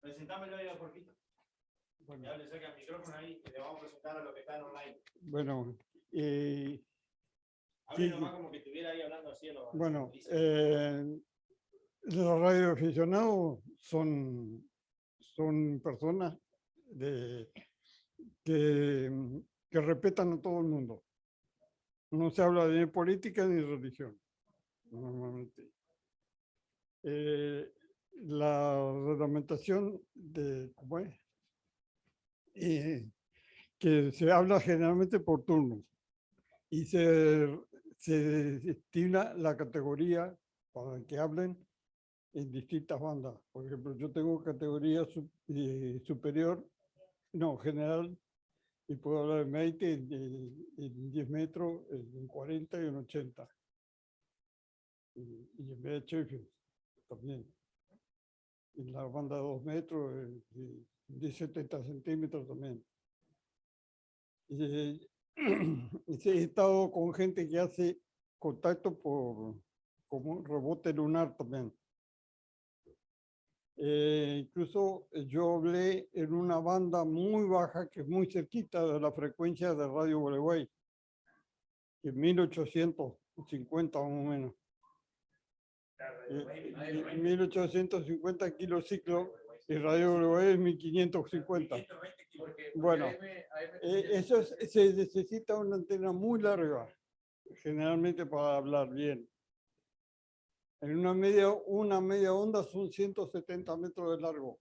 Presentámelo ahí a Jorgito. Bueno. Ya le saca el micrófono ahí y le vamos a presentar a los que están online. Bueno, hable nomás como que estuviera ahí hablando así. Bueno, los radioaficionados son personas que respetan a todo el mundo. No se habla de política ni religión, normalmente. La reglamentación de, ¿cómo es? Que se habla generalmente por turno y se destina la categoría para que hablen en distintas bandas. Por ejemplo, yo tengo categoría superior, no, general, y puedo hablar en 20, en 10 metros, en 40 y en 80. Y en VHF también. En la banda de 2 metros, de 70 centímetros también. He estado con gente que hace contacto como un rebote lunar también. Incluso yo hablé en una banda muy baja, que es muy cerquita de la frecuencia de Radio Gualeguay, que es 1850 más o menos. 1850 kilociclos y Radio Gualeguay es 1550. Bueno, eso se necesita una antena muy larga, generalmente para hablar bien. En una media onda son 170 metros de largo.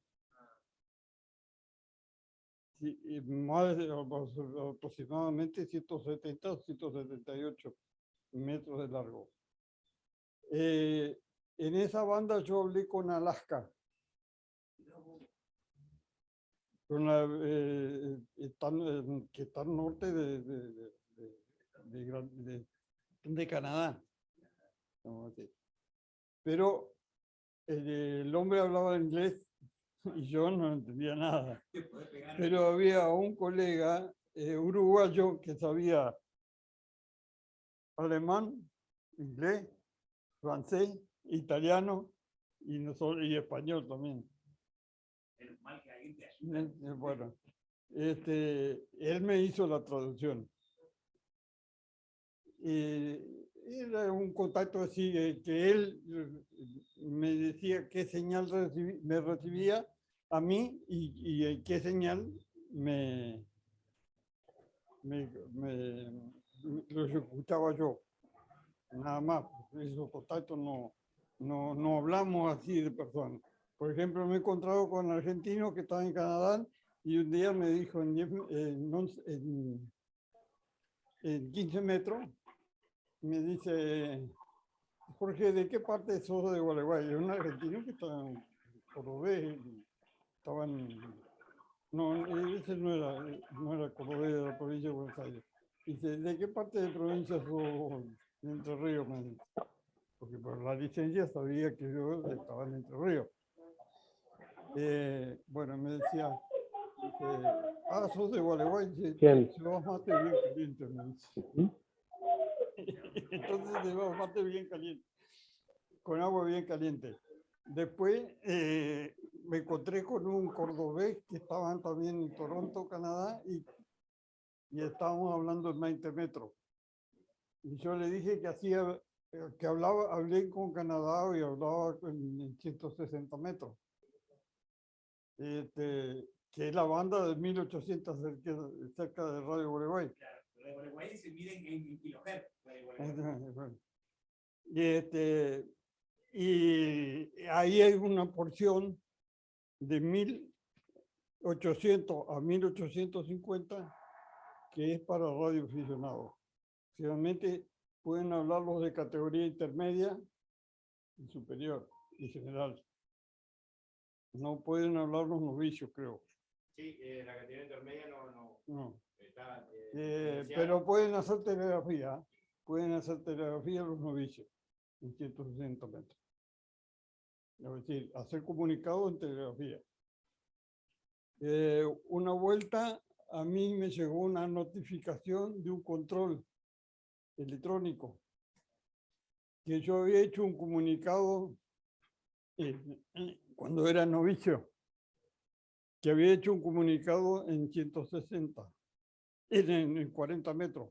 Y más aproximadamente 170 o 178 metros de largo. En esa banda yo hablé con Alaska. Con que está al norte de Canadá. Pero el hombre hablaba inglés y yo no entendía nada. Pero había un colega uruguayo que sabía alemán, inglés, francés, italiano y español también. Bueno, él me hizo la traducción. Era un contacto así, que él me decía qué señal me recibía a mí y qué señal lo escuchaba yo. Nada más, esos contactos no hablamos así de personas. Por ejemplo, me he encontrado con un argentino que estaba en Canadá y un día me dijo en 15 metros, me dice: Jorge, ¿de qué parte sos de Gualeguay? Es un argentino que estaba en Cordobés, estaba en... No, ese no era Cordobés, de la provincia de Buenos Aires. Dice: ¿de qué parte de provincia sos? De Entre Ríos, me dice. Porque por la licencia sabía que yo estaba en Entre Ríos. Bueno, me decía, sos de Gualeguay, se va mate bien caliente, me dice. Entonces se va mate bien caliente, con agua bien caliente. Después me encontré con un cordobés que estaban también en Toronto, Canadá, y estábamos hablando en 20 metros. Y yo le dije que hablé con Canadá y hablaba en 160 metros. Que es la banda de 1800 cerca de Radio Gualeguay. Claro, Radio Gualeguay se mide en kilohertz. Y ahí hay una porción de 1800 a 1850 que es para radioaficionados. Realmente pueden hablar los de categoría intermedia y superior y general. No pueden hablar los novicios, creo. Sí, la categoría intermedia no. Está, pero pueden hacer telegrafía. Pueden hacer telegrafía los novicios en 160 metros. Es decir, hacer comunicado en telegrafía. Una vuelta a mí me llegó una notificación de un control electrónico que yo había hecho un comunicado cuando era novicio que había hecho un comunicado en 160, en 40 metros,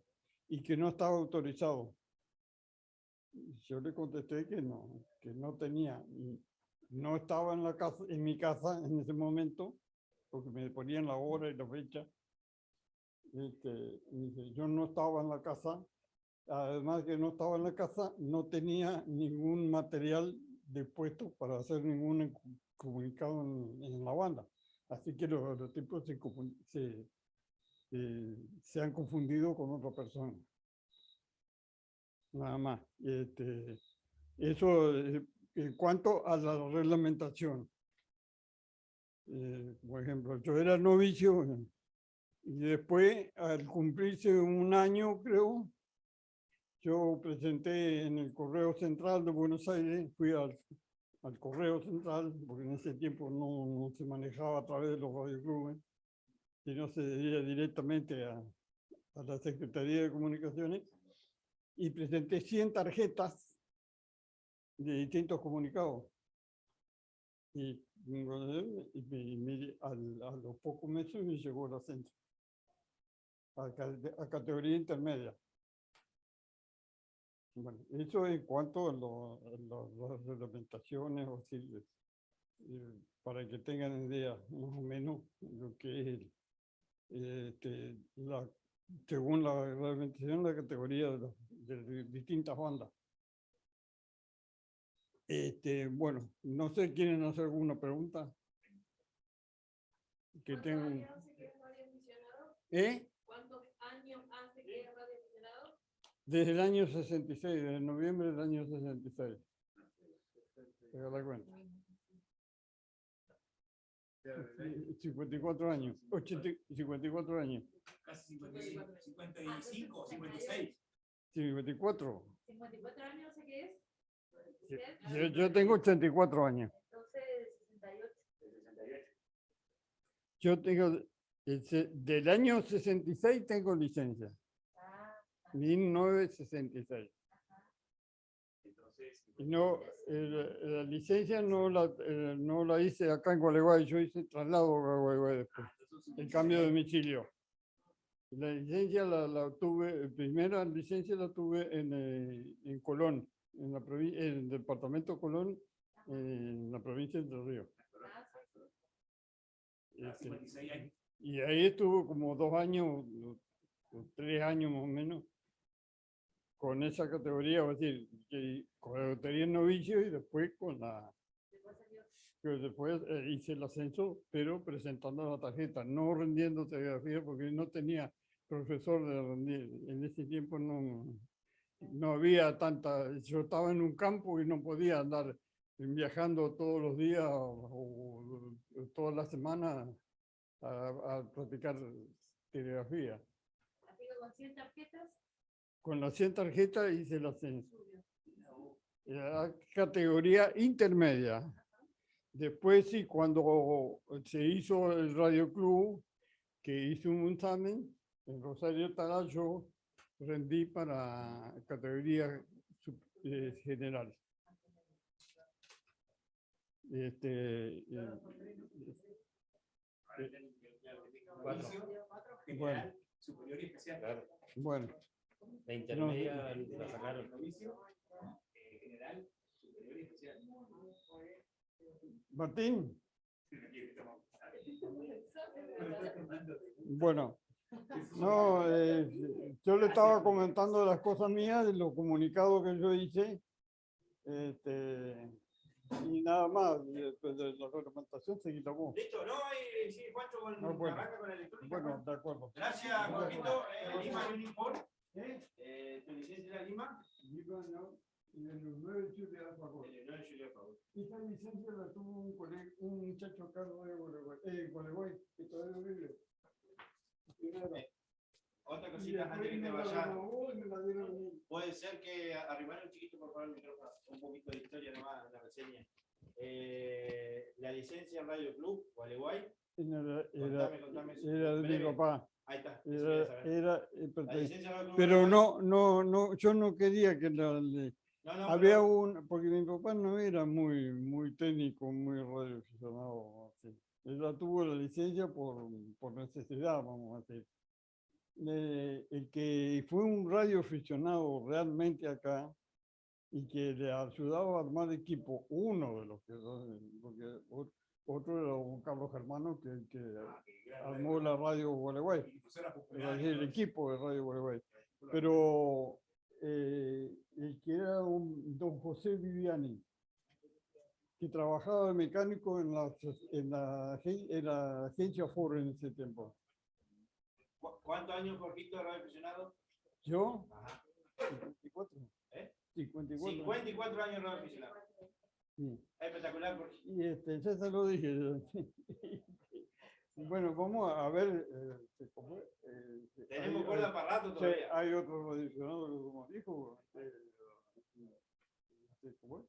y que no estaba autorizado. Yo le contesté que no tenía, y no estaba en la casa, en mi casa en ese momento, porque me ponían la hora y la fecha. Y dice, yo no estaba en la casa, además que no estaba en la casa, no tenía ningún material dispuesto para hacer ningún comunicado en la banda. Así que los tipos se han confundido con otra persona. Nada más. Eso en cuanto a la reglamentación. Por ejemplo, yo era novicio y después, al cumplirse un año, creo, yo presenté en el Correo Central de Buenos Aires, fui al Correo Central, porque en ese tiempo no se manejaba a través de los radioclubes, sino se debía directamente a la Secretaría de Comunicaciones, y presenté 100 tarjetas de distintos comunicados. Y a los pocos meses me llegó el ascenso a categoría intermedia. Bueno, eso en cuanto a las reglamentaciones, o si, para que tengan idea más o menos lo que es según la reglamentación, la categoría de distintas bandas. Bueno, no sé, ¿quieren hacer alguna pregunta? Que tengan... ¿Cuántos años hace que es radioaficionado? Desde el año 66, desde noviembre del año 66. ¿Te das cuenta? 54 años. 54 años. Casi 55, 56. 54. 54 años, no sé qué es. Yo tengo 84 años. Entonces, 68. Yo tengo, del año 66 tengo licencia. 1966. Y no, la licencia no la hice acá en Gualeguay, yo hice traslado a Gualeguay después, el cambio de domicilio. La licencia la obtuve, primera licencia la tuve en Colón, en el departamento Colón, en la provincia de Entre Ríos. Y ahí estuvo como 2 años, o 3 años más o menos, con esa categoría, es decir, que con la categoría novicio y después después hice el ascenso, pero presentando la tarjeta, no rendiendo telegrafía porque no tenía profesor de rendir. En ese tiempo no había tanta, yo estaba en un campo y no podía andar viajando todos los días o todas las semanas a practicar telegrafía. ¿Con 100 tarjetas? Con las 100 tarjetas hice el ascenso. La categoría intermedia. Después sí, cuando se hizo el Radio Club, que hizo un examen, en Rosario Talá yo rendí para categoría general. Bueno, superior y especial. Claro. Bueno. La intermedia la sacaron. General, superior y especial. Martín. Bueno, no, yo le estaba comentando las cosas mías, de los comunicados que yo hice, y nada más, después de la reglamentación seguí la voz. Listo, no, sí, Juancho, No, bueno. arranca con el electrónico. Bueno, de acuerdo. Gracias, Juanito. Lima Uniform. ¿Tu licencia era Lima? Lima, no, en el 9 de Chile, a favor. En el 9 de julio, a favor. Esta licencia la tuvo un muchacho acá de Gualeguay, que todavía vive. Otra cosita antes que te vayas. Puede ser que arribar un chiquito, por favor, el micrófono, un poquito de historia nomás en la reseña. La licencia en Radio Club, Gualeguay. Contame Era de mi papá. Ahí está. Era, la licencia en Radio Club pero Gualeguay. no, yo no quería que No, no, Había pero- un, porque mi papá no era muy técnico, muy radioaficionado, así. Ella tuvo la licencia por necesidad, vamos a decir. El que fue un radioaficionado realmente acá y que le ayudaba a armar equipo, uno de los que, porque otro era don Carlos Germano, que armó la radio Gualeguay, el equipo de radio Gualeguay. Pero el que era don José Viviani, que trabajaba de mecánico en la agencia Ford en ese tiempo. ¿Cuántos años, Jorgito, de radio aficionado? ¿Yo? Ajá. 54. ¿Eh? 54. 54 años de radio aficionado. Sí. Espectacular, Jorge. Y ya se lo dije. Bueno, vamos a ver. Tenemos cuerda para rato sí, todavía. hay otro adicionado, como dijo. ¿Cómo es?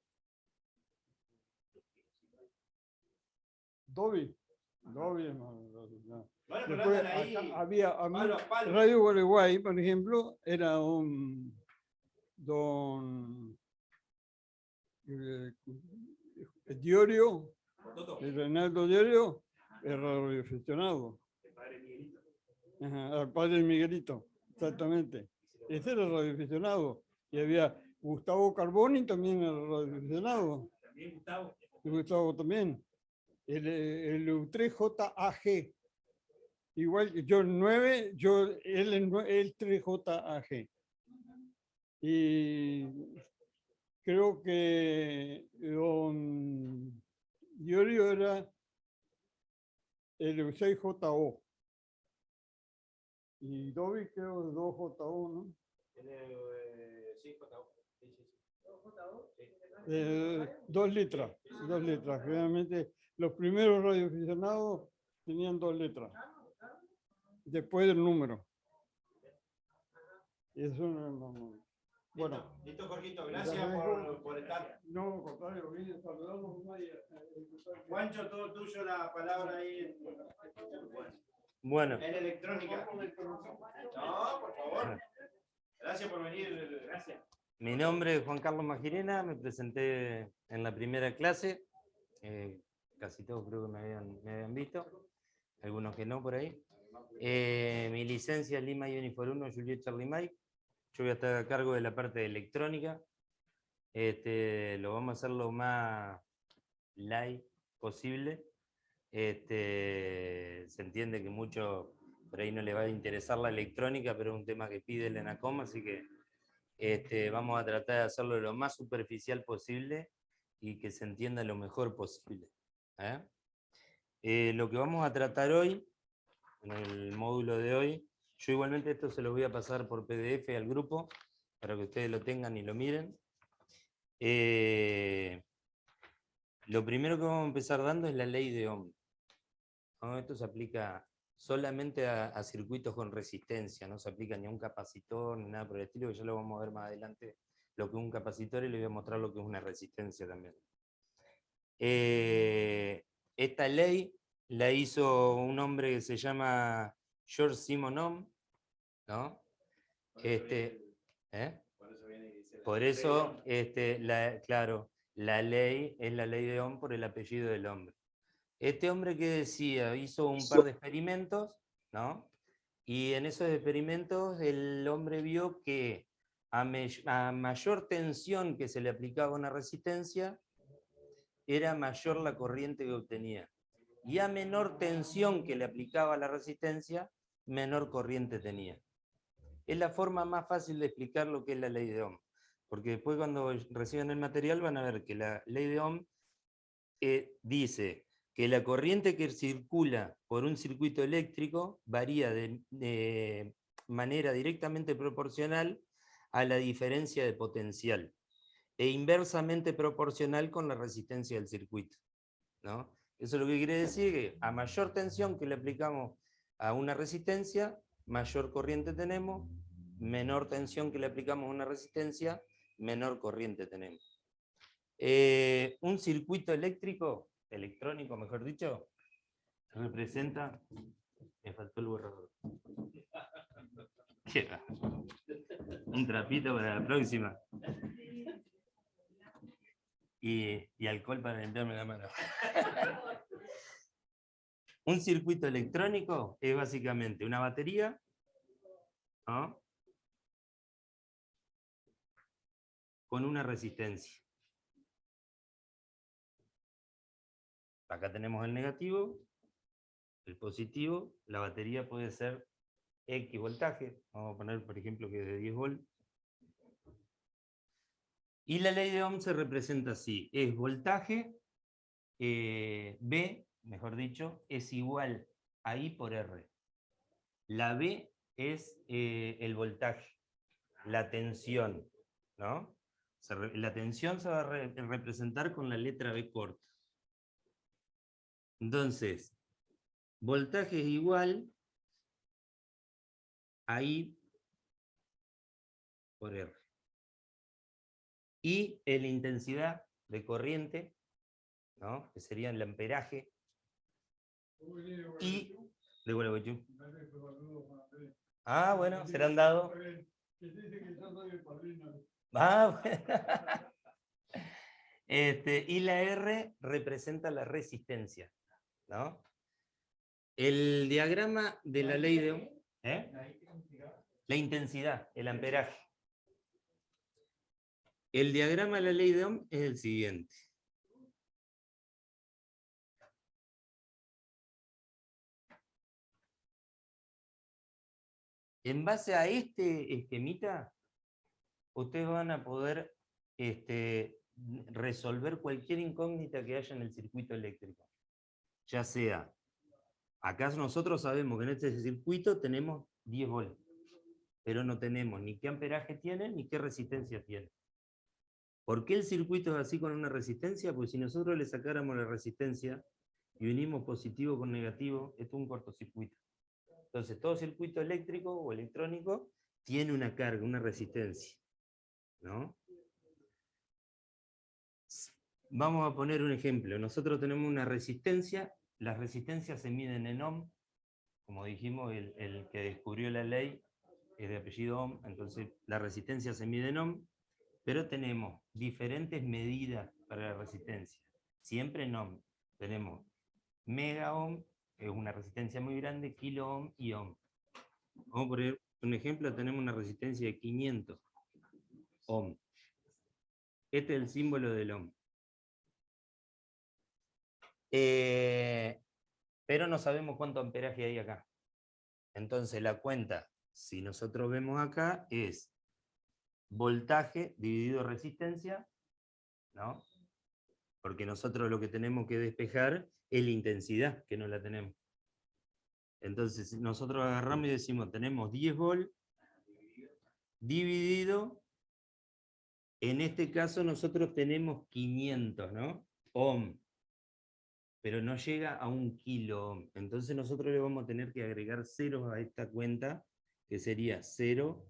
Dobby. Dobby, no. Bueno, pero Después, andan ahí. acá había a mí, Palo a palo. Radio Gualeguay, por ejemplo, era un don Diorio, el Reinaldo Diorio, era radioaficionado. Ajá, el padre Miguelito, exactamente. Ese era radioaficionado. Y había Gustavo Carboni, también era radioaficionado. También Gustavo. Y Gustavo también. El U3JAG. Igual que yo el 9, el 3JAG. Y creo que don Diorio era el U6JO. Y Dobby creo el 2JO, ¿no? Sí, JO. Sí, sí, sí. 2 letras, 2 letras. Generalmente los primeros radioaficionados tenían 2 letras. Después del número. Eso no. Bueno. Listo, Jorgito. Gracias por estar. No, contrario, vine a saludarlos. Juancho, todo tuyo la palabra ahí. Bueno, En electrónica. No, por favor. Gracias por venir. Gracias. mi nombre es Juan Carlos Magirena, me presenté en la primera clase. Casi todos creo que me habían visto, algunos que no por ahí. Mi licencia es Lima Unifor 1, Juliet Charlie Mike. Yo voy a estar a cargo de la parte de electrónica. Lo vamos a hacer lo más light posible. Se entiende que mucho por ahí no le va a interesar la electrónica, pero es un tema que pide el ENACOM, así que vamos a tratar de hacerlo lo más superficial posible y que se entienda lo mejor posible. Lo que vamos a tratar hoy, en el módulo de hoy, yo igualmente esto se lo voy a pasar por PDF al grupo, para que ustedes lo tengan y lo miren. Lo primero que vamos a empezar dando es la ley de Ohm. ¿No? Esto se aplica solamente a circuitos con resistencia, no se aplica ni a un capacitor ni nada por el estilo, que ya lo vamos a ver más adelante lo que es un capacitor y les voy a mostrar lo que es una resistencia también. Esta ley la hizo un hombre que se llama George Simon Ohm, ¿no? Por eso, claro, la ley es la ley de Ohm por el apellido del hombre. Este hombre que decía, hizo un par de experimentos, ¿no? Y en esos experimentos el hombre vio que a mayor tensión que se le aplicaba a una resistencia, era mayor la corriente que obtenía. Y a menor tensión que le aplicaba a la resistencia, menor corriente tenía. Es la forma más fácil de explicar lo que es la ley de Ohm. Porque después cuando reciban el material van a ver que la ley de Ohm dice que la corriente que circula por un circuito eléctrico varía de manera directamente proporcional a la diferencia de potencial e inversamente proporcional con la resistencia del circuito, ¿no? Eso es lo que quiere decir que a mayor tensión que le aplicamos a una resistencia, mayor corriente tenemos, menor tensión que le aplicamos a una resistencia, menor corriente tenemos. Un circuito electrónico, mejor dicho, representa... Me faltó el borrador. Un trapito para la próxima. y alcohol para limpiarme la mano. Un circuito electrónico es básicamente una batería, ¿no?, con una resistencia. Acá tenemos el negativo, el positivo, la batería puede ser X voltaje, vamos a poner por ejemplo que es de 10 volts. Y la ley de Ohm se representa así, es voltaje, B, mejor dicho, es igual a I por R. La B es el voltaje, la tensión, ¿no? La tensión se va a representar con la letra B corta. Entonces, voltaje es igual a I por R. Y la intensidad de corriente, ¿no?, que sería el amperaje, y de Gualeguaychú. Ah, bueno, serán dados. Ah, bueno. Y la R representa la resistencia, ¿no? El diagrama de la ley de Ohm, la intensidad, el amperaje. El diagrama de la ley de Ohm es el siguiente. En base a este esquemita, ustedes van a poder resolver cualquier incógnita que haya en el circuito eléctrico. Ya sea, acá nosotros sabemos que en este circuito tenemos 10 volts, pero no tenemos ni qué amperaje tiene ni qué resistencia tiene. ¿Por qué el circuito es así con una resistencia? Pues si nosotros le sacáramos la resistencia y unimos positivo con negativo, esto es un cortocircuito. Entonces, todo circuito eléctrico o electrónico tiene una carga, una resistencia, ¿no? Vamos a poner un ejemplo. Nosotros tenemos una resistencia, las resistencias se miden en ohm, como dijimos, el que descubrió la ley es de apellido Ohm, entonces la resistencia se mide en ohm, pero tenemos diferentes medidas para la resistencia, siempre en ohm. Tenemos mega ohm, que es una resistencia muy grande, kilo ohm y ohm. Vamos a poner un ejemplo, tenemos una resistencia de 500 ohm. Este es el símbolo del ohm. Pero no sabemos cuánto amperaje hay acá. Entonces la cuenta, si nosotros vemos acá, es voltaje dividido resistencia, ¿no? Porque nosotros lo que tenemos que despejar es la intensidad, que no la tenemos. Entonces nosotros agarramos y decimos, tenemos 10 volts dividido, en este caso nosotros tenemos 500, ¿no?, ohm, pero no llega a 1 kilo ohm. Entonces nosotros le vamos a tener que agregar ceros a esta cuenta, que sería 0,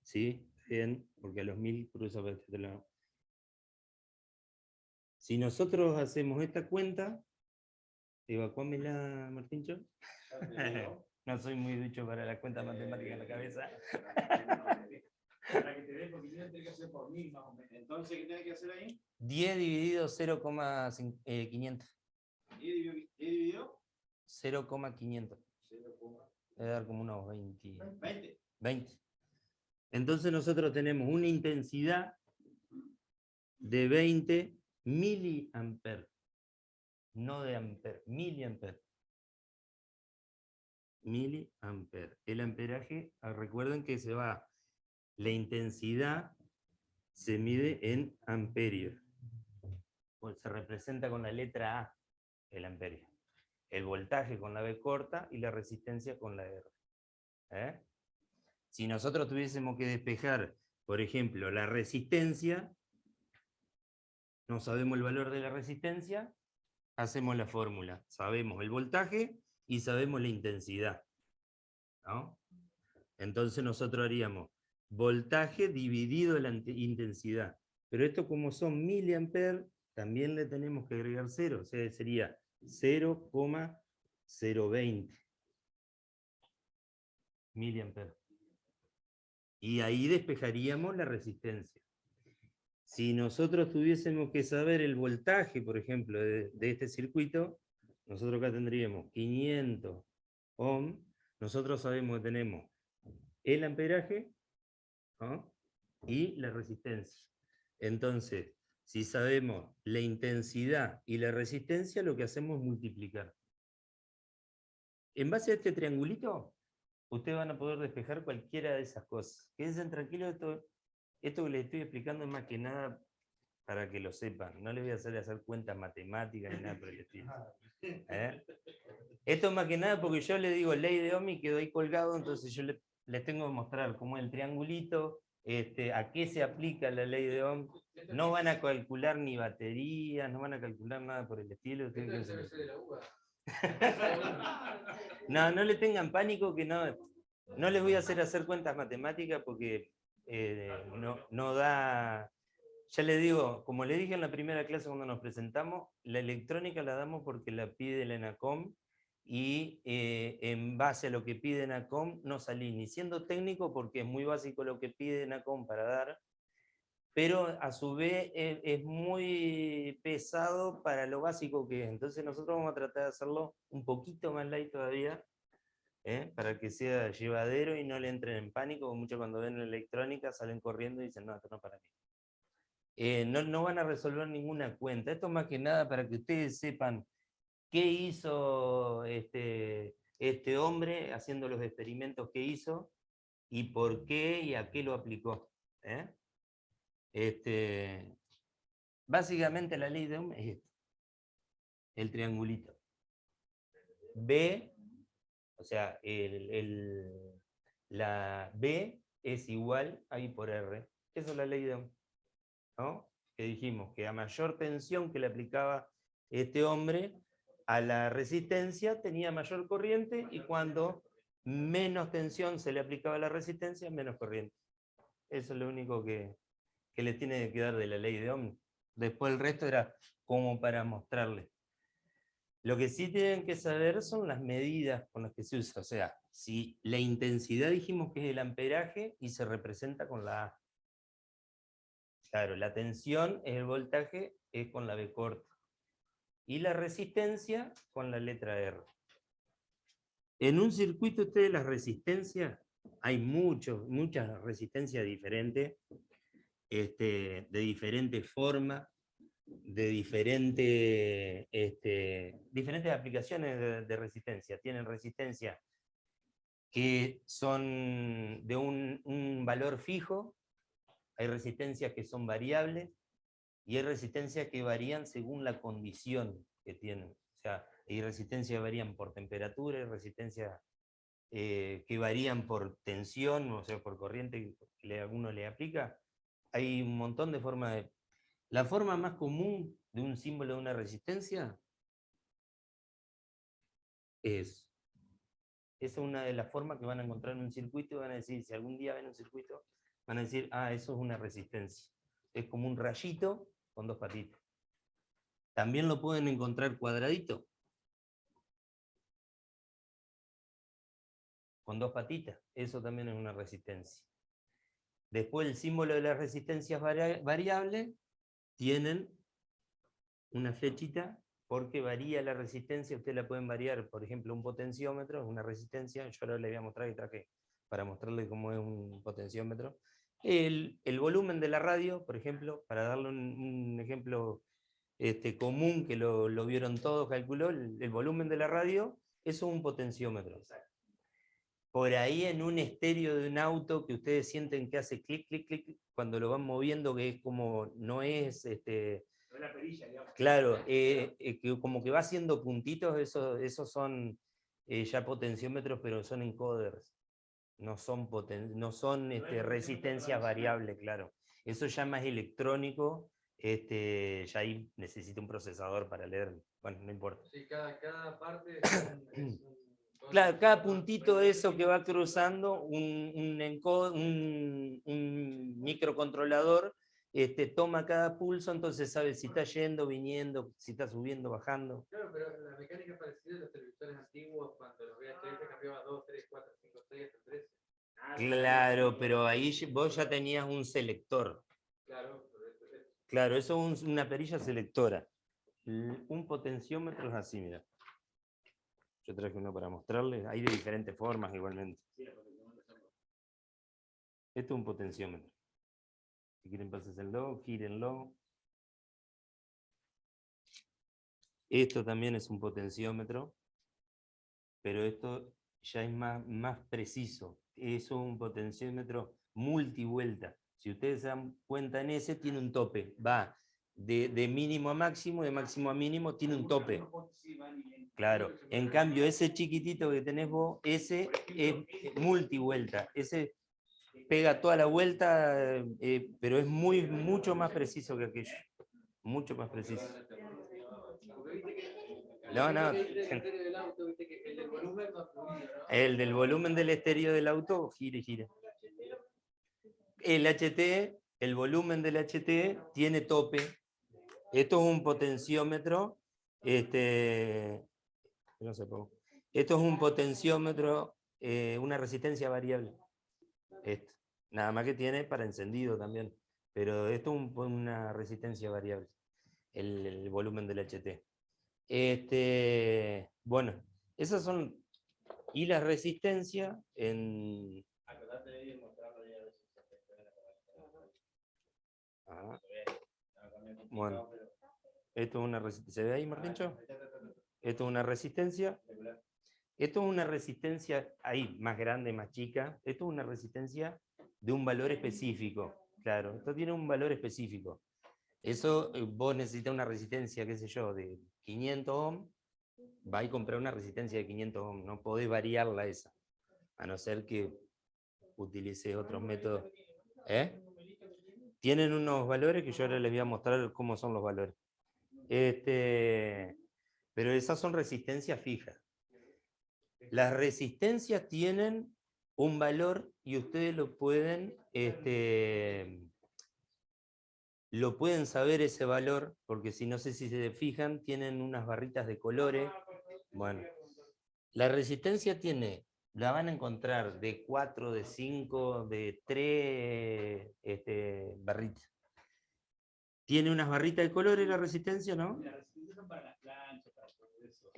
sí, bien, porque a los 1000 cruza para este lado. Si nosotros hacemos esta cuenta, evacuámela, Martíncho. No soy muy ducho para la cuenta matemática en la cabeza. Para que te dé, porque tiene que hacer por 1000 más o menos. Entonces, ¿qué tiene que hacer ahí? 10 dividido 0,500. 10 dividido 0,500. Debe dar como unos 20. 20. Entonces nosotros tenemos una intensidad de 20 miliamperes. No de amper, miliamperes. Miliamperes. El amperaje, recuerden que se va, la intensidad se mide en amperios. Pues se representa con la letra A, el amperio. El voltaje con la B corta y la resistencia con la R. Si nosotros tuviésemos que despejar, por ejemplo, la resistencia, no sabemos el valor de la resistencia, hacemos la fórmula. Sabemos el voltaje y sabemos la intensidad, ¿no? Entonces nosotros haríamos voltaje dividido la intensidad. Pero esto, como son miliamperes, también le tenemos que agregar 0. O sea, sería 0,020 miliamperes. Y ahí despejaríamos la resistencia. Si nosotros tuviésemos que saber el voltaje, por ejemplo, de este circuito, nosotros acá tendríamos 500 ohm. Nosotros sabemos que tenemos el amperaje, ¿no? Y la resistencia. Entonces, si sabemos la intensidad y la resistencia, lo que hacemos es multiplicar. En base a este triangulito, ustedes van a poder despejar cualquiera de esas cosas. Quédense tranquilos, esto que les estoy explicando es más que nada para que lo sepan. No les voy a hacer cuentas matemáticas ni nada por el estilo. Esto es más que nada porque yo le digo ley de Ohm y quedó ahí colgado, entonces yo les tengo que mostrar cómo es el triangulito, a qué se aplica la ley de Ohm. No van a calcular ni baterías, no van a calcular nada por el estilo. No, no le tengan pánico que no les voy a hacer cuentas matemáticas porque no da. Ya les digo, como le dije en la primera clase cuando nos presentamos, la electrónica la damos porque la pide el ENACOM y en base a lo que pide ENACOM no salí ni siendo técnico porque es muy básico lo que pide ENACOM para dar, pero a su vez es muy pesado para lo básico que es. Entonces nosotros vamos a tratar de hacerlo un poquito más light todavía, para que sea llevadero y no le entren en pánico, porque muchos cuando ven la electrónica salen corriendo y dicen, no, esto no es para mí. No van a resolver ninguna cuenta. Esto más que nada para que ustedes sepan qué hizo este hombre haciendo los experimentos que hizo y por qué y a qué lo aplicó. Básicamente la ley de Ohm es esta, el triangulito. B, o sea, la B es igual a I por R. Esa es la ley de Ohm, ¿no? Que dijimos que a mayor tensión que le aplicaba este hombre a la resistencia tenía mayor corriente y cuando menos tensión se le aplicaba a la resistencia, menos corriente. Eso es lo único que le tiene que dar de la ley de Ohm. Después el resto era como para mostrarles. Lo que sí tienen que saber son las medidas con las que se usa. O sea, si la intensidad dijimos que es el amperaje y se representa con la A. Claro, la tensión es el voltaje, es con la B corta. Y la resistencia con la letra R. En un circuito, ustedes las resistencias, hay muchas resistencias diferentes, de diferentes formas, de diferentes aplicaciones de resistencia. Tienen resistencia que son de un valor fijo, hay resistencias que son variables, y hay resistencias que varían según la condición que tienen. O sea, hay resistencias que varían por temperatura, hay resistencias que varían por tensión, o sea, por corriente que alguno le aplica. Hay un montón de formas de... La forma más común de un símbolo de una resistencia esa es una de las formas que van a encontrar en un circuito y van a decir, si algún día ven un circuito, van a decir, ah, eso es una resistencia. Es como un rayito con dos patitas. También lo pueden encontrar cuadradito, con dos patitas. Eso también es una resistencia. Después el símbolo de las resistencias variables tienen una flechita porque varía la resistencia. Ustedes la pueden variar, por ejemplo, un potenciómetro, una resistencia. Yo ahora les voy a mostrar y traje para mostrarles cómo es un potenciómetro. El volumen de la radio, por ejemplo, para darle un ejemplo común que lo vieron todos, calculó, el volumen de la radio, eso es un potenciómetro. Por ahí en un estéreo de un auto que ustedes sienten que hace clic, clic, clic, cuando lo van moviendo, que es como, no es... la perilla, digamos. Claro, que como que va haciendo puntitos, esos son ya potenciómetros, pero son encoders. No son, resistencias variables, claro. Eso ya más electrónico, ya ahí necesita un procesador para leer. Bueno, no importa. Sí, cada parte Claro, cada puntito de eso que va cruzando, un microcontrolador toma cada pulso, entonces sabe si está yendo, viniendo, si está subiendo, bajando. Claro, pero la mecánica parecida a los televisores antiguos, cuando los VHF cambiaba 2, 3, 4, 5, 6 hasta 13. Claro, pero ahí vos ya tenías un selector. Claro, eso es una perilla selectora. Un potenciómetro es así, mira. Yo traje uno para mostrarles. Hay de diferentes formas igualmente. Esto es un potenciómetro. Si quieren, pásenlo, gírenlo. Esto también es un potenciómetro, pero esto ya es más preciso. Es un potenciómetro multivuelta. Si ustedes se dan cuenta en ese, tiene un tope. Va de mínimo a máximo, de máximo a mínimo, tiene un tope. Claro. En cambio, ese chiquitito que tenés vos, ese es multivuelta. Ese pega toda la vuelta, pero es mucho más preciso que aquello. Mucho más preciso. No. El del volumen del estéreo del auto, gira. El HT, el volumen del HT tiene tope. Esto es un potenciómetro. No sé cómo. Esto es un potenciómetro, una resistencia variable. Esto. Nada más que tiene para encendido también. Pero esto es una resistencia variable. El volumen del HT. Bueno, esas son. Y la resistencia en. Bueno, esto es una resistencia. ¿Se ve ahí, Martincho? Esto es una resistencia. Esto es una resistencia ahí, más grande, más chica. Esto es una resistencia de un valor específico. Claro, esto tiene un valor específico. Eso, vos necesitas una resistencia, qué sé yo, de 500 ohms. Va y comprar una resistencia de 500 ohms. No podés variarla esa. A no ser que utilices otros métodos. Tienen unos valores que yo ahora les voy a mostrar cómo son los valores. Pero esas son resistencias fijas. Las resistencias tienen un valor y ustedes lo pueden saber ese valor, porque si no sé si se fijan, tienen unas barritas de colores. Bueno, la resistencia la van a encontrar de 4, de 5, de 3 barritas. Tiene unas barritas de colores la resistencia, ¿no? La resistencia son para las planchas, para todo eso.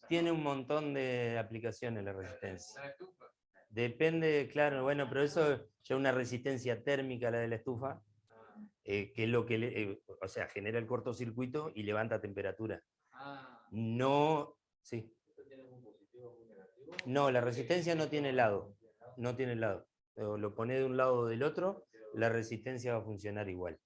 Tiene un montón de aplicaciones la resistencia. ¿La estufa? Depende, claro, bueno, pero eso ya es una resistencia térmica, la de la estufa, que es lo que, o sea, genera el cortocircuito y levanta temperatura. No, sí. No, la resistencia no tiene lado. No tiene lado. Lo pones de un lado o del otro, la resistencia va a funcionar igual.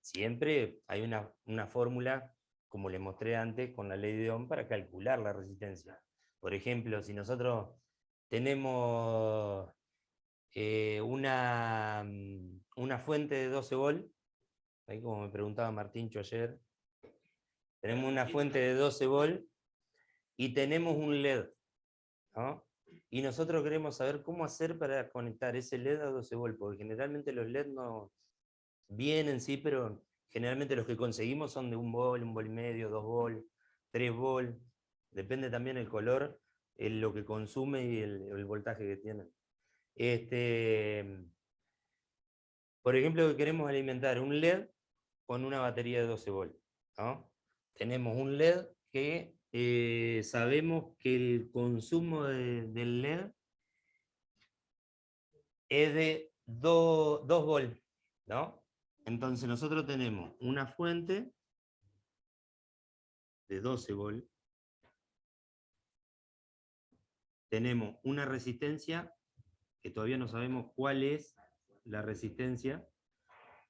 Siempre hay una fórmula, como les mostré antes, con la ley de Ohm para calcular la resistencia. Por ejemplo, si nosotros tenemos una fuente de 12 volts, ahí como me preguntaba Martincho ayer, tenemos una fuente de 12 volts y tenemos un LED, ¿no? Y nosotros queremos saber cómo hacer para conectar ese LED a 12 volts, porque generalmente los LED no vienen, sí, pero generalmente los que conseguimos son de 1 volt, 1 volt y medio, 2 volt, 3 volt, depende también el color, lo que consume y el voltaje que tienen. Por ejemplo, queremos alimentar un LED con una batería de 12 volts, ¿no? Tenemos un LED que sabemos que el consumo del LED es de 2 volts, ¿no? Entonces nosotros tenemos una fuente de 12 volts, tenemos una resistencia, que todavía no sabemos cuál es la resistencia,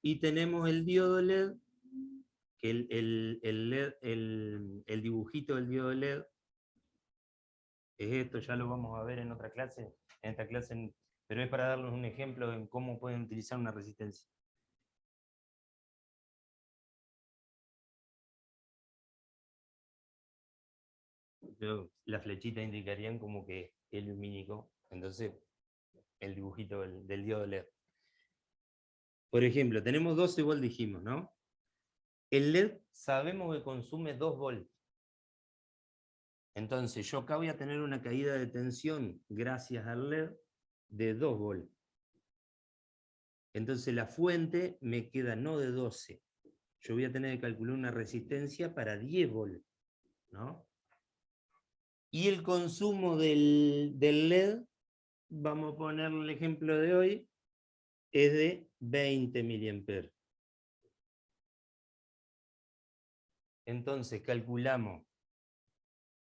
y tenemos el diodo LED, que el dibujito del diodo LED es esto, ya lo vamos a ver en otra clase, en esta clase, pero es para darles un ejemplo en cómo pueden utilizar una resistencia. La flechita indicarían como que es lumínico, entonces el dibujito del diodo LED. Por ejemplo, tenemos 12 volts, dijimos, ¿no? El LED sabemos que consume 2 volts. Entonces yo acá voy a tener una caída de tensión gracias al LED de 2 volt. Entonces la fuente me queda no de 12. Yo voy a tener que calcular una resistencia para 10 volt, ¿no? Y el consumo del LED, vamos a poner el ejemplo de hoy, es de 20 mA. Entonces calculamos,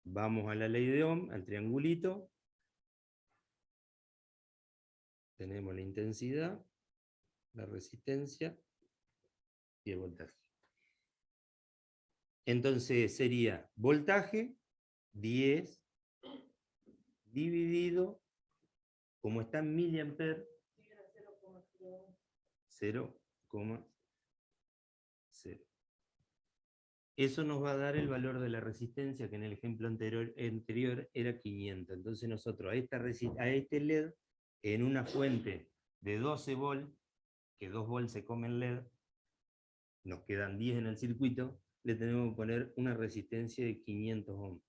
vamos a la ley de Ohm, al triangulito, tenemos la intensidad, la resistencia y el voltaje. Entonces sería voltaje 10 dividido, como está en miliamperes, 0,0. Eso nos va a dar el valor de la resistencia, que en el ejemplo anterior era 500. Entonces nosotros a este LED, en una fuente de 12 volt, que 2 volts se comen LED, nos quedan 10 en el circuito, le tenemos que poner una resistencia de 500 ohms.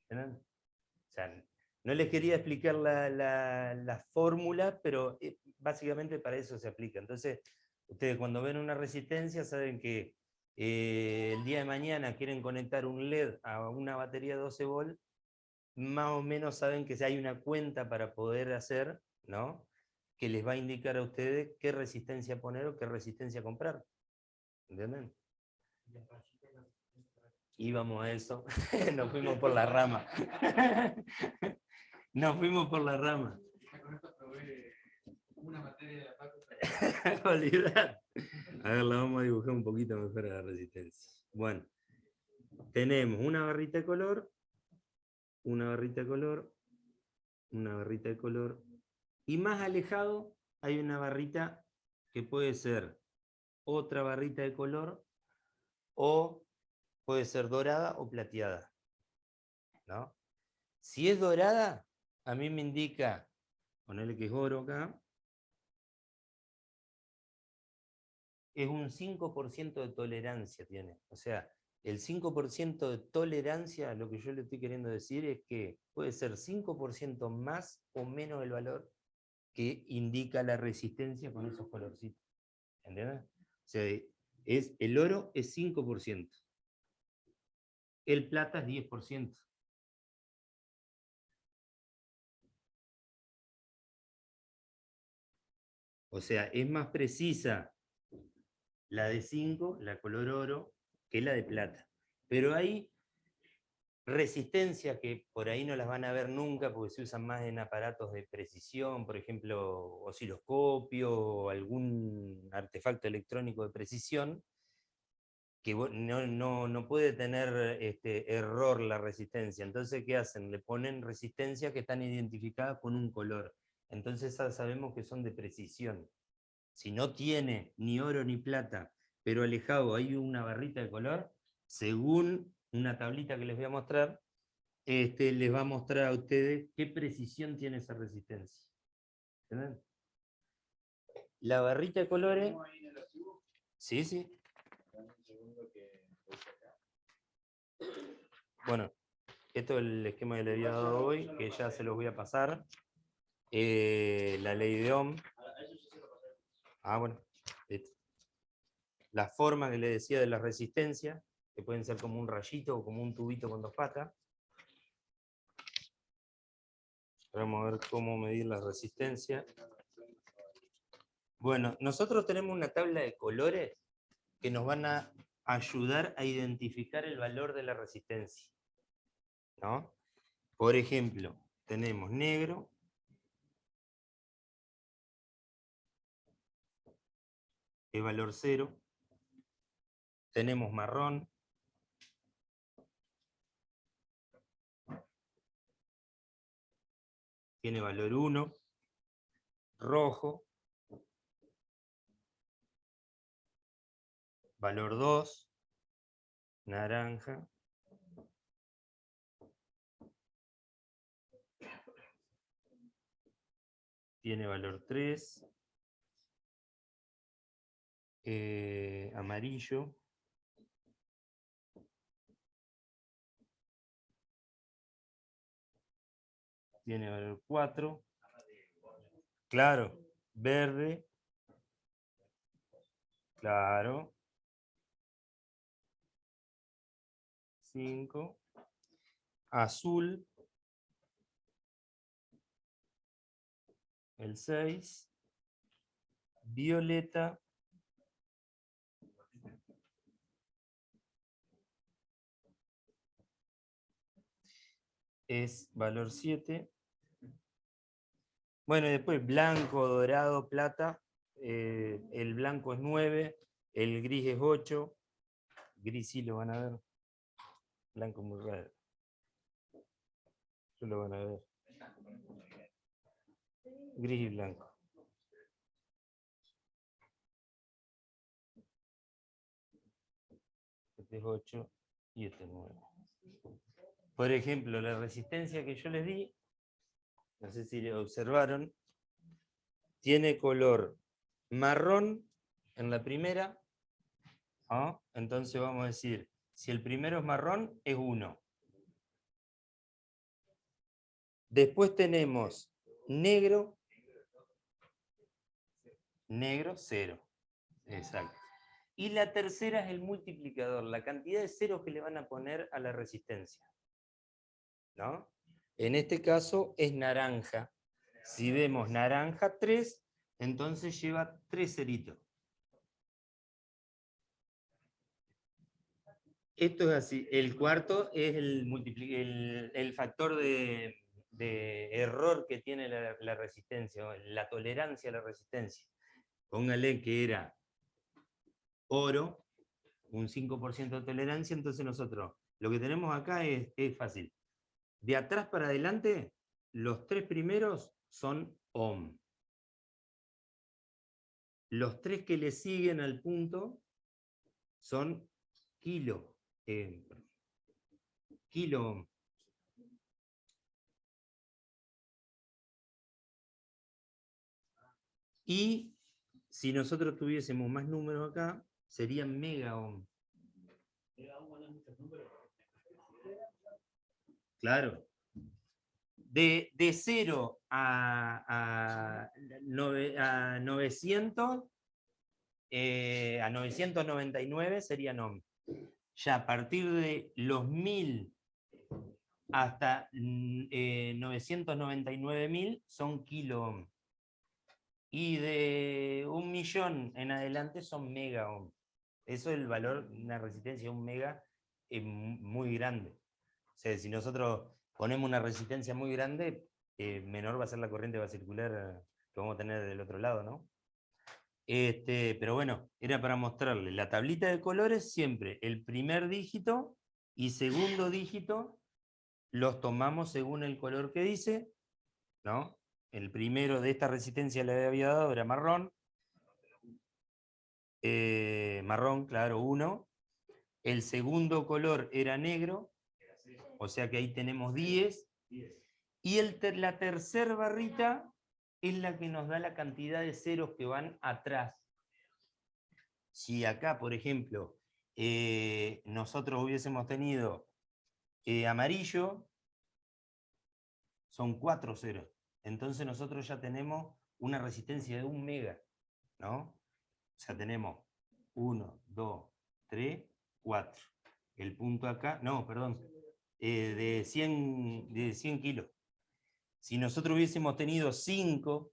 ¿Entienden? O sea, no les quería explicar la fórmula, pero básicamente para eso se aplica. Entonces, ustedes cuando ven una resistencia saben que el día de mañana quieren conectar un LED a una batería de 12 volt, más o menos saben que hay una cuenta para poder hacer, ¿no? Que les va a indicar a ustedes qué resistencia poner o qué resistencia comprar. ¿Entienden? Íbamos a eso, nos fuimos por la rama. Nos fuimos por la rama. Con esto probé una materia de la facultad. Olvidar. A ver, la vamos a dibujar un poquito mejor a la resistencia. Bueno, tenemos una barrita de color, una barrita de color, una barrita de color, y más alejado hay una barrita que puede ser otra barrita de color, o puede ser dorada o plateada, ¿no? Si es dorada, a mí me indica, ponerle que es oro acá, es un 5% de tolerancia tiene. O sea, el 5% de tolerancia, lo que yo le estoy queriendo decir es que puede ser 5% más o menos el valor que indica la resistencia con esos colorcitos. ¿Entiendes? O sea, el oro es 5%. El plata es 10%. O sea, es más precisa la de 5, la color oro, que la de plata. Pero hay resistencias que por ahí no las van a ver nunca porque se usan más en aparatos de precisión, por ejemplo, osciloscopio o algún artefacto electrónico de precisión, que no puede tener error la resistencia. Entonces, ¿qué hacen? Le ponen resistencias que están identificadas con un color. Entonces sabemos que son de precisión. Si no tiene ni oro ni plata, pero alejado hay una barrita de color, según una tablita que les voy a mostrar, les va a mostrar a ustedes qué precisión tiene esa resistencia. ¿Entienden? La barrita de colores... Sí, sí. Bueno, esto es el esquema que le había dado hoy, que ya se los voy a pasar. La ley de Ohm. Ah, bueno. La forma que le decía de la resistencia, que pueden ser como un rayito o como un tubito con 2 patas. Vamos a ver cómo medir la resistencia. Bueno, nosotros tenemos una tabla de colores que nos van a ayudar a identificar el valor de la resistencia, ¿no? Por ejemplo, tenemos negro, es valor 0, tenemos marrón, tiene valor 1, rojo, valor 2, naranja, tiene valor 3, amarillo, tiene valor 4. Claro, verde. Claro. 5. Azul. El 6. Violeta. Es valor 7. Bueno, y después blanco, dorado, plata. El blanco es 9. El gris es 8. Gris sí lo van a ver. Blanco muy raro. Yo lo van a ver. Gris y blanco. Este es 8 y este es 9. Por ejemplo, la resistencia que yo les di, no sé si lo observaron, tiene color marrón en la primera. ¿Ah? Entonces vamos a decir, si el primero es marrón, es 1. Después tenemos negro, 0. Exacto. Y la tercera es el multiplicador, la cantidad de ceros que le van a poner a la resistencia, ¿no? En este caso es naranja. Si vemos naranja 3, entonces lleva 3 ceritos. Esto es así. El cuarto es el factor de error que tiene la resistencia, la tolerancia a la resistencia. Póngale que era oro, un 5% de tolerancia, entonces nosotros lo que tenemos acá es fácil. De atrás para adelante, los 3 primeros son ohm. Los 3 que le siguen al punto son kilo ohm. Y si nosotros tuviésemos más números acá, serían mega ohm. Claro. De 0 a 900, a 999 serían ohm. Ya a partir de los 1000 hasta 999.000 son kilo ohm. Y de 1.000.000 en adelante son mega ohm. Eso es el valor de una resistencia, un mega muy grande. O sea, si nosotros ponemos una resistencia muy grande, menor va a ser la corriente va a circular que vamos a tener del otro lado, ¿no? Pero bueno, era para mostrarle la tablita de colores, siempre el primer dígito y segundo dígito los tomamos según el color que dice, ¿no? El primero de esta resistencia le había dado era marrón. Marrón, claro, 1. El segundo color era negro, o sea que ahí tenemos 10. Y la tercera barrita es la que nos da la cantidad de ceros que van atrás. Si acá, por ejemplo, nosotros hubiésemos tenido amarillo, son 4 ceros. Entonces nosotros ya tenemos una resistencia de 1 mega, ¿no? O sea, tenemos 1, 2, 3, 4. El punto acá, no, perdón, de 100 kilos. Si nosotros hubiésemos tenido 5,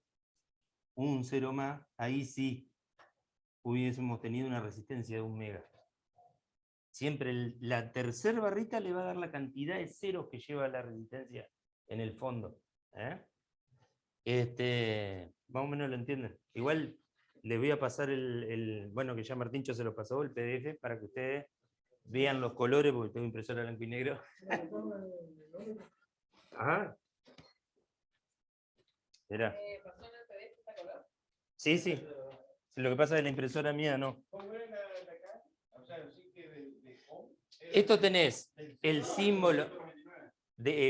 un 0 más, ahí sí hubiésemos tenido una resistencia de 1 mega. Siempre la tercera barrita le va a dar la cantidad de ceros que lleva la resistencia en el fondo. Más o menos lo entienden. Igual les voy a pasar bueno, que ya Martíncho se lo pasó, el PDF, para que ustedes vean los colores, porque tengo impresora blanco y negro. Ajá. Mirá. Sí, sí. Lo que pasa es que la impresora mía no. Esto tenés el símbolo.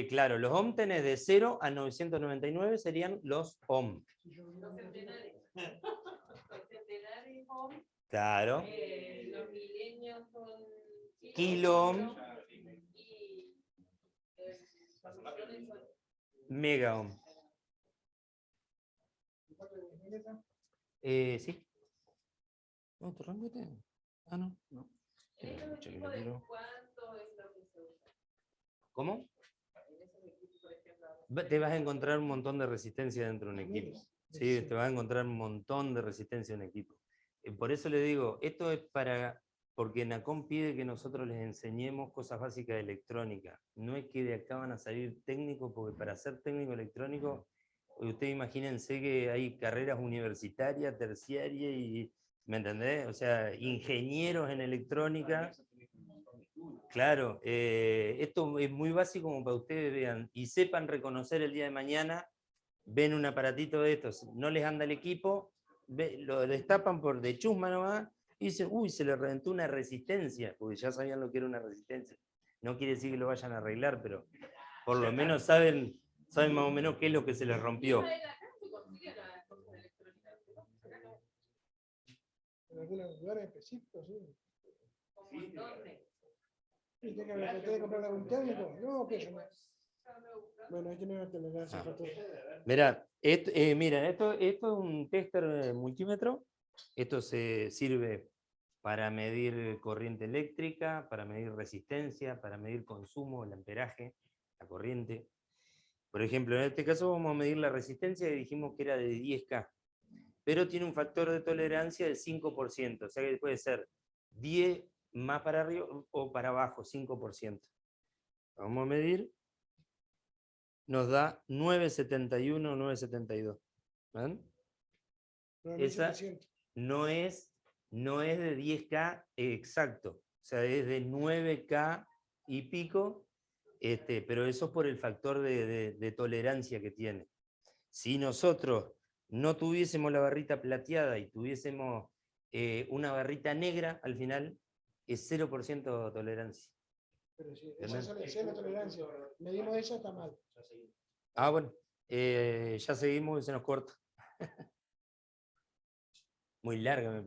Claro, los ohm tenés de 0 a 999 serían los ohm. Los centenares. Los centenares ohm. Claro. Los milenios son Kilo ohm. Y los millones son megaohm. Sí. ¿No te rompiste? Ah, no. No. En esos equipos de cuánto es lo que se usa. ¿Cómo? En esos equipos, por ejemplo. Te vas a encontrar un montón de resistencia dentro de un equipo. Sí, te vas a encontrar un montón de resistencia en un equipo. Por eso le digo, esto es porque NACOM pide que nosotros les enseñemos cosas básicas de electrónica. No es que de acá van a salir técnicos, porque para ser técnico electrónico, ustedes imagínense que hay carreras universitarias, terciarias y, ¿me entendés? O sea, ingenieros en electrónica. Claro, esto es muy básico como para ustedes vean y sepan reconocer el día de mañana, ven un aparatito de estos, no les anda el equipo, lo destapan por de chusma nomás y dicen, uy, se le reventó una resistencia, porque ya sabían lo que era una resistencia. No quiere decir que lo vayan a arreglar, pero por lo menos saben más o menos qué es lo que se les rompió. Acá se consigue las cosas electrónicas, ¿no? Acá no. En algunos lugares específicos, sí. Como dónde. ¿Y tiene que comprar algún técnico? No, que yo no. Ya me gusta. Bueno, hay que tener tolerancia para todo. Mirá, miren, esto es un tester multímetro. Esto se sirve para medir corriente eléctrica, para medir resistencia, para medir consumo, el amperaje, la corriente. Por ejemplo, en este caso vamos a medir la resistencia y dijimos que era de 10K, pero tiene un factor de tolerancia del 5%, o sea que puede ser 10 más para arriba o para abajo, 5%. Vamos a medir. Nos da 971, 972. ¿Ven? Esa 9700. no es de 10K exacto, o sea, es de 9K y pico, pero eso es por el factor de tolerancia que tiene. Si nosotros no tuviésemos la barrita plateada y tuviésemos una barrita negra, al final es 0% tolerancia. Pero si esa es la tolerancia. Medimos eso, está mal. Ah, bueno, ya seguimos y se nos corta. Muy larga, me parece.